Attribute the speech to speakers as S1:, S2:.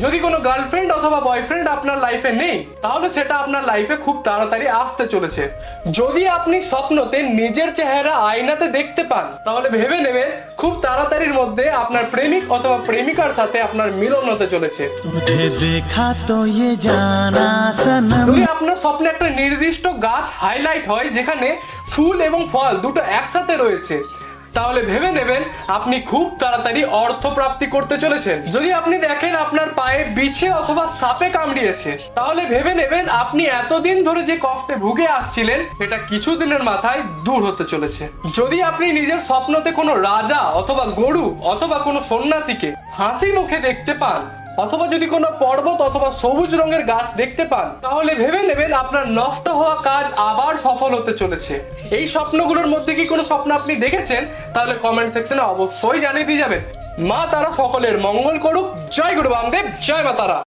S1: যদি কোনো গার্লফ্রেন্ড অথবা বয়ফ্রেন্ড আপনার লাইফে নেই, তাহলে সেটা আপনার লাইফে খুব তাড়াতাড়ি আসতে চলেছে। যদি আপনি স্বপ্নতে নিজের চেহারা আয়নাতে দেখতে পান, তাহলে ভেবে নেবেন খুব তাড়াতাড়ির মধ্যে আপনার প্রেমিক অথবা প্রেমিকার সাথে আপনার মিলন হতে চলেছে। যদি আপনার স্বপ্নে একটা নির্দিষ্ট গাছ হাইলাইট হয় যেখানে ফুল এবং ফল দুটো একসাথে রয়েছে, তাহলে ভেবে নেবেন আপনি খুব তাড়াতাড়ি অর্থ প্রাপ্তি করতে চলেছেন। যদি আপনি দেখেন আপনার পায়ে বিছে অথবা সাপে কামড়িয়েছে, তাহলে ভেবে নেবেন আপনি এতদিন ধরে যে কষ্টে ভুগে আসছিলেন সেটা কিছুদিনের মাথায় দূর হতে চলেছে। যদি আপনি নিজের স্বপ্নতে কোনো রাজা অথবা গরু অথবা কোনো সন্ন্যাসীকে হাসি মুখে দেখতে পান, অথবা যদি কোনো পর্বত অথবা সবুজ রঙের গাছ দেখতে পান, তাহলে ভেবে নেবেন আপনার নষ্ট হওয়া কাজ আবার সফল হতে চলেছে। এই স্বপ্নগুলোর মধ্যে কি কোনো স্বপ্ন আপনি দেখেছেন? তাহলে কমেন্ট সেকশনে অবশ্যই জানিয়ে দিয়ে যাবেন। মা তারা সকলের মঙ্গল করুক। জয় গুরু বামদেব, জয় মা তারা।